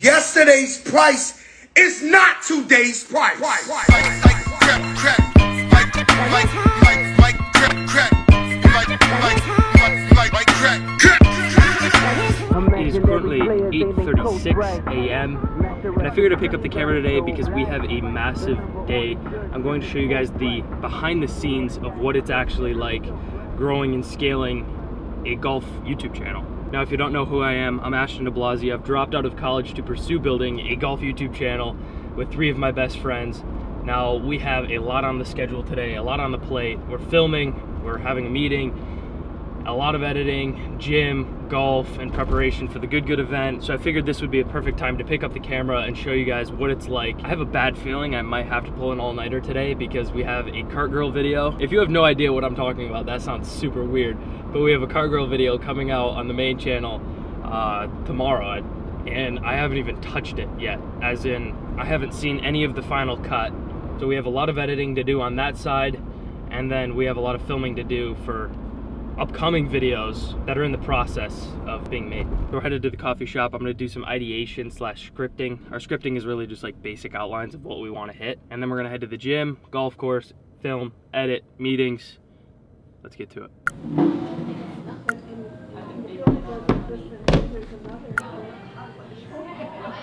Yesterday's price is not today's price. It is currently 8:36 a.m. and I figured to pick up the camera today because we have a massive day. I'm going to show you guys the behind the scenes of what it's actually like growing and scaling a golf YouTube channel. Now, if you don't know who I am, I'm Ashton DiBlasi. I've dropped out of college to pursue building a golf YouTube channel with 3 of my best friends. Now, we have a lot on the schedule today, a lot on the plate. We're filming, we're having a meeting, a lot of editing, gym, golf, and preparation for the Good event. So I figured this would be a perfect time to pick up the camera and show you guys what it's like. I have a bad feeling I might have to pull an all-nighter today because we have a cart girl video. If you have no idea what I'm talking about, that sounds super weird, but we have a cart girl video coming out on the main channel tomorrow, and I haven't even touched it yet, as in I haven't seen any of the final cut. So we have a lot of editing to do on that side, and then we have a lot of filming to do for upcoming videos that are in the process of being made. We're headed to the coffee shop. I'm gonna do some ideation / scripting. Our scripting is really just like basic outlines of what we want to hit. And then we're gonna head to the gym, golf course, film, edit, meetings. Let's get to it.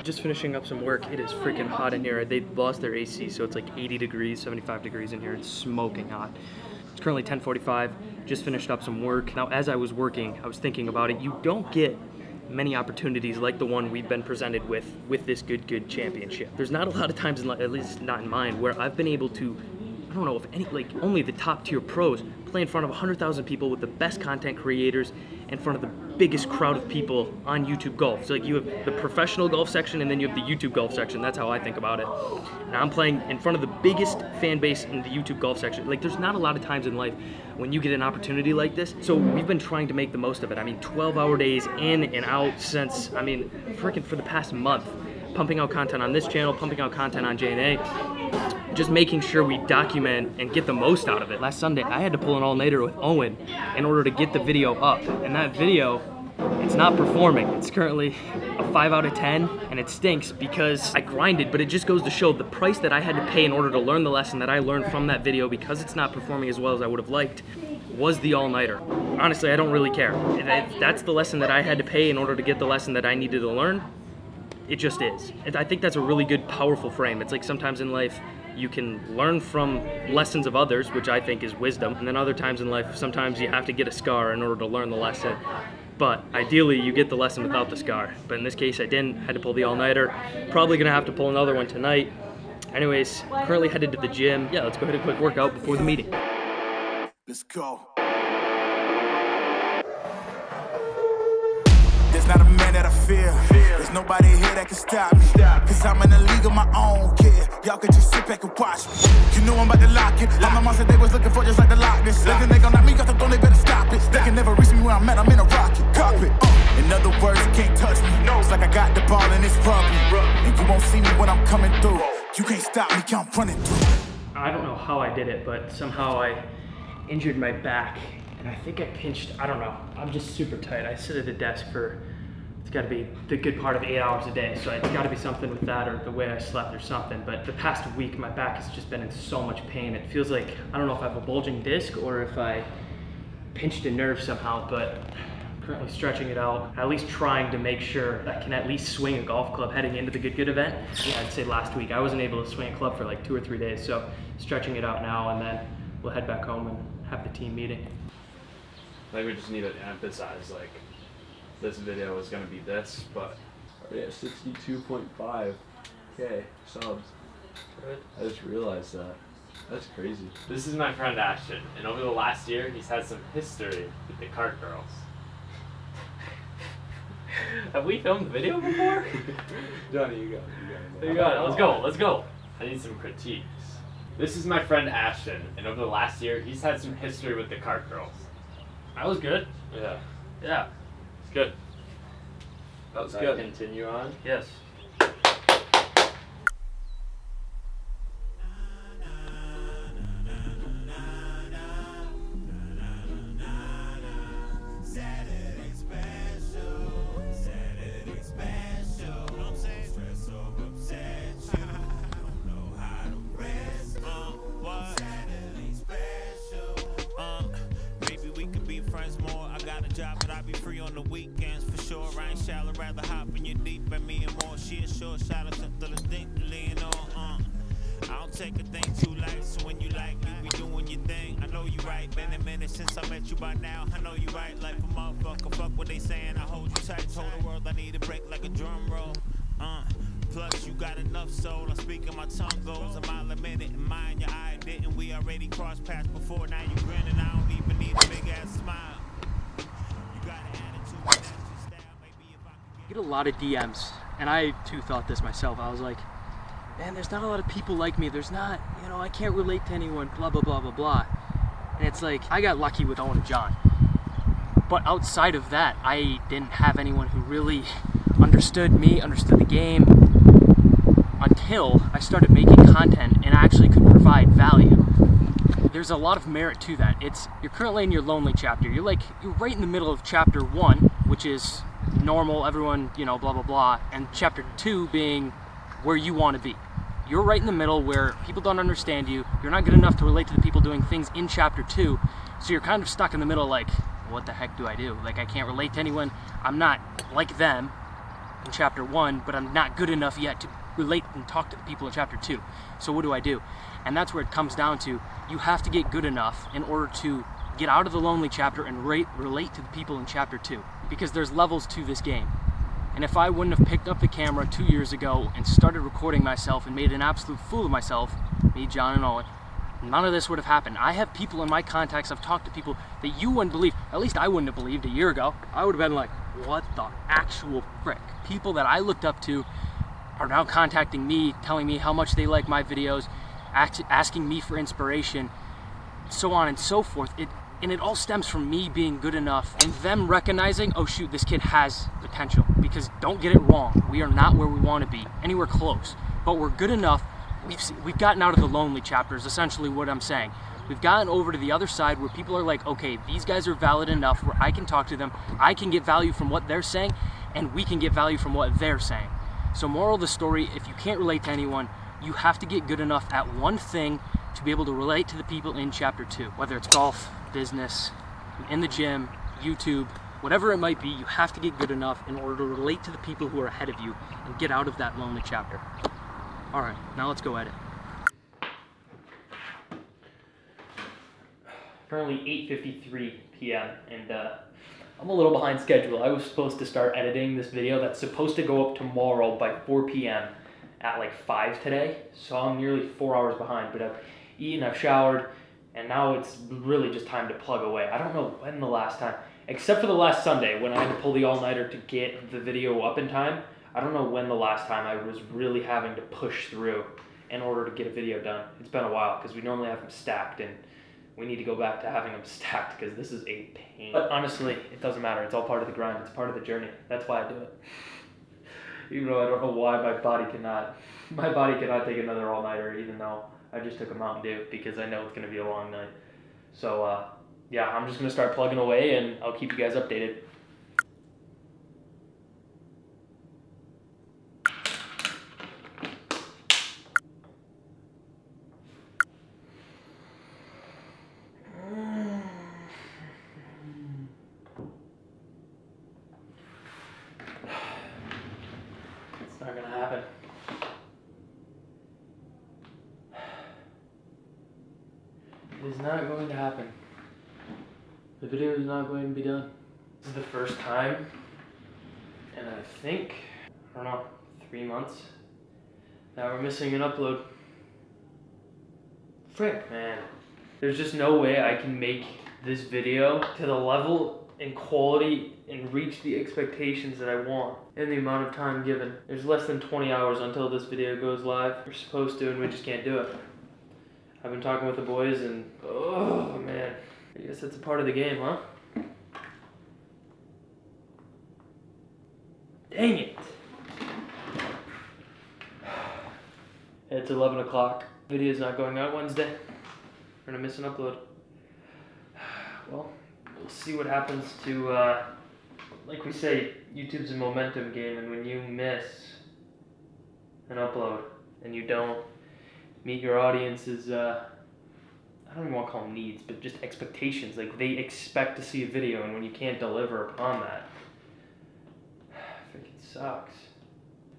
Just finishing up some work. It is freaking hot in here. They lost their AC, so it's like 80 degrees, 75 degrees in here. It's smoking hot. It's currently 10:45, just finished up some work. Now, as I was working, I was thinking about it. You don't get many opportunities like the one we've been presented with this Good championship. There's not a lot of times, at least not in mine, where I've been able to, I don't know if any, like only the top tier pros play in front of 100,000 people with the best content creators in front of the biggest crowd of people on YouTube golf. So like you have the professional golf section and then you have the YouTube golf section. That's how I think about it. Now I'm playing in front of the biggest fan base in the YouTube golf section. Like there's not a lot of times in life when you get an opportunity like this. So we've been trying to make the most of it. I mean, 12-hour days in and out since, I mean, freaking for the past month. Pumping out content on this channel, pumping out content on J&A, just making sure we document and get the most out of it. Last Sunday, I had to pull an all-nighter with Owen in order to get the video up. And that video, it's not performing. It's currently a 5 out of 10, and it stinks because I grinded, but it just goes to show the price that I had to pay in order to learn the lesson that I learned from that video, because it's not performing as well as I would have liked, was the all-nighter. Honestly, I don't really care. If that's the lesson that I had to pay in order to get the lesson that I needed to learn. It just is. And I think that's a really good, powerful frame. It's like sometimes in life, you can learn from lessons of others, which I think is wisdom. And then other times in life, sometimes you have to get a scar in order to learn the lesson. But ideally, you get the lesson without the scar. But in this case, I didn't. Had to pull the all-nighter. Probably gonna have to pull another one tonight. Anyways, currently headed to the gym. Yeah, let's go ahead and quick workout before the meeting. Let's go. There's not a man that I fear. There's nobody here that can stop me. Cause I'm in a league of my own, kid. Y'all can just sit back and watch me. You know I'm about to lock it. I'm the monster they was looking for, just like the Loch Ness. They think they gon' knock me off the throne, they better stop it. They can never reach me where I'm at, I'm in a rocket. Cockpit. In other words, you can't touch me. It's like I got the ball and it's rugby. And you won't see me when I'm coming through. You can't stop me, I'm running through. I don't know how I did it, but somehow I injured my back. And I think I pinched, I don't know. I'm just super tight. I sit at a desk for, it's gotta be the good part of 8 hours a day. So it's gotta be something with that or the way I slept or something. But the past week, my back has just been in so much pain. It feels like, I don't know if I have a bulging disc or if I pinched a nerve somehow, but I'm currently stretching it out. At least trying to make sure I can at least swing a golf club heading into the Good event. Yeah, I'd say last week, I wasn't able to swing a club for like 2 or 3 days. So stretching it out now, and then we'll head back home and have the team meeting. Like we just need to emphasize like this video is gonna be this, but already at 62.5K subs. Good. I just realized that. That's crazy. this is my friend Ashton, and over the last year he's had some history with the cart girls. Have we filmed the video before? Johnny, you got it. There you go. Let's go. I need some critiques. This is my friend Ashton, and over the last year he's had some history with the cart girls. That was good. Yeah. Yeah. It's good. That was Should I good. continue on? Yes. Saturday special. short shot of something to think to lean on. I don't take a thing too light, so when you like, you be doing your thing. I know you right, been a minute since I met you by now. I know you right, like a motherfucker, fuck what they saying. I hold you tight, told the world I need a break like a drum roll. Plus you got enough soul, I'm speaking my tongue goes a mile a minute, and mine your eye didn't. We already crossed paths before, now you grinning, I don't even need a big ass smile. You got an attitude, that's your style, maybe if I could Get a lot of DMs, and I too thought this myself. I was like, man, there's not a lot of people like me. There's not, you know, I can't relate to anyone, blah, blah, blah, blah, blah. And it's like, I got lucky with Owen and John. But outside of that, I didn't have anyone who really understood me, understood the game, until I started making content and actually could provide value. There's a lot of merit to that. You're currently in your lonely chapter. You're right in the middle of chapter 1, which is normal, everyone, you know, blah, blah, blah, and chapter 2 being where you want to be. You're right in the middle where people don't understand you. You're not good enough to relate to the people doing things in chapter 2, so you're kind of stuck in the middle like, what the heck do I do? Like, I can't relate to anyone. I'm not like them in chapter 1, but I'm not good enough yet to relate and talk to the people in chapter 2. So what do I do? And that's where it comes down to. You have to get good enough in order to get out of the lonely chapter and relate to the people in chapter 2, because there's levels to this game. And if I wouldn't have picked up the camera 2 years ago and started recording myself and made an absolute fool of myself, me, John, and Owen, none of this would have happened. I have people in my contacts, I've talked to people that you wouldn't believe, at least I wouldn't have believed a year ago. I would have been like, what the actual frick? People that I looked up to are now contacting me, telling me how much they like my videos, asking me for inspiration, so on and so forth. And it all stems from me being good enough and them recognizing, oh shoot, this kid has potential. Because don't get it wrong, we are not where we want to be, anywhere close. But we're good enough, we've gotten out of the lonely chapter is essentially what I'm saying. We've gotten over to the other side where people are like, okay, these guys are valid enough where I can talk to them, I can get value from what they're saying, and we can get value from what they're saying. So moral of the story, if you can't relate to anyone, you have to get good enough at one thing to be able to relate to the people in chapter 2. Whether it's golf, business, in the gym, YouTube, whatever it might be, you have to get good enough in order to relate to the people who are ahead of you and get out of that lonely chapter. All right, now let's go edit. Currently 8:53 p.m. and I'm a little behind schedule. I was supposed to start editing this video that's supposed to go up tomorrow by 4 p.m. at like 5 today, so I'm nearly 4 hours behind, but I've eaten, I've showered, and now it's really just time to plug away. I don't know when the last time, except for the last Sunday when I had to pull the all-nighter to get the video up in time, I don't know when the last time I was really having to push through in order to get a video done. It's been a while because we normally have them stacked, and we need to go back to having them stacked because this is a pain. But honestly, it doesn't matter. It's all part of the grind. It's part of the journey. That's why I do it. Even though I don't know why my body cannot take another all-nighter, even though I just took a Mountain Dew because I know it's going to be a long night. So yeah, I'm just going to start plugging away and I'll keep you guys updated. It's not going to happen. It is not going to happen. The video is not going to be done. This is the first time, and I think, I don't know, 3 months, that we're missing an upload. Frick, man. There's just no way I can make this video to the level and quality and reach the expectations that I want in the amount of time given. There's less than 20 hours until this video goes live. We're supposed to, and we just can't do it. I've been talking with the boys and, oh man, I guess it's a part of the game, huh? Dang it. It's 11 o'clock. Video's not going out Wednesday. We're gonna miss an upload. Well, we'll see what happens to, like we say, YouTube's a momentum game, and when you miss an upload and you don't meet your audience's, I don't even want to call them needs, but just expectations. Like, they expect to see a video, and when you can't deliver upon that, freaking sucks.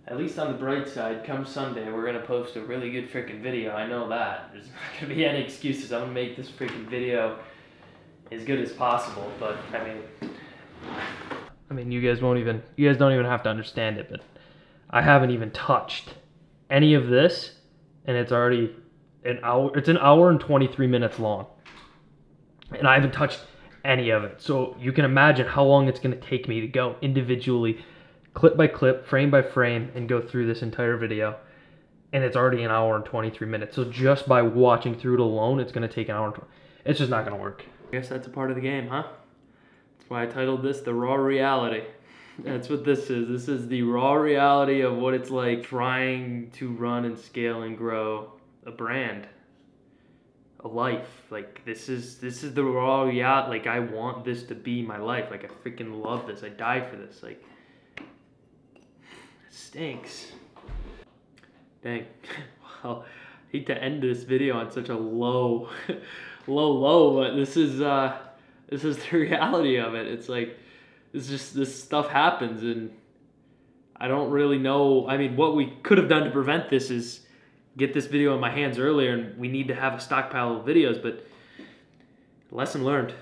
At least on the bright side, come Sunday, we're gonna post a really good freaking video. I know that. There's not gonna be any excuses. I'm gonna make this freaking video as good as possible. But I mean, you guys don't even have to understand it. But I haven't even touched any of this, and it's already an hour. It's an hour and 23 minutes long, and I haven't touched any of it. So you can imagine how long it's gonna take me to go individually, clip by clip, frame by frame, and go through this entire video. And it's already an hour and 23 minutes. So just by watching through it alone, it's gonna take an hour and 20. It's just not gonna work. I guess that's a part of the game, huh? That's why I titled this The Raw Reality. That's what this is. This is the raw reality of what it's like trying to run and scale and grow a brand, a life. Like this is the raw reality. Like I want this to be my life. Like I freaking love this. I die for this. Like stinks. Dang. Well, I hate to end this video on such a low, low, but this is the reality of it. It's like, this stuff happens, and I don't really know. I mean, what we could have done to prevent this is get this video in my hands earlier, and we need to have a stockpile of videos, but lesson learned.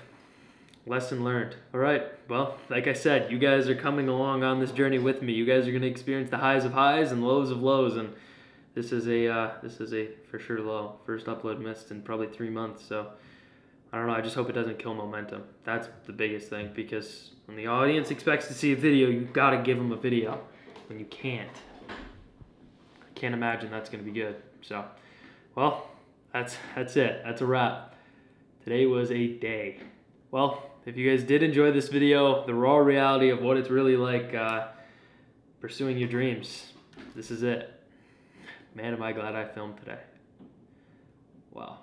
Lesson learned. All right, well, like I said, you guys are coming along on this journey with me. You guys are going to experience the highs of highs and lows of lows, and this is a for sure low. First upload missed in probably 3 months, so I don't know. I just hope it doesn't kill momentum. That's the biggest thing, because when the audience expects to see a video, you've got to give them a video. When you can't, I can't imagine that's going to be good. So, well, that's it. That's a wrap. Today was a day. Well, if you guys did enjoy this video, the raw reality of what it's really like pursuing your dreams, this is it. Man, am I glad I filmed today. Wow.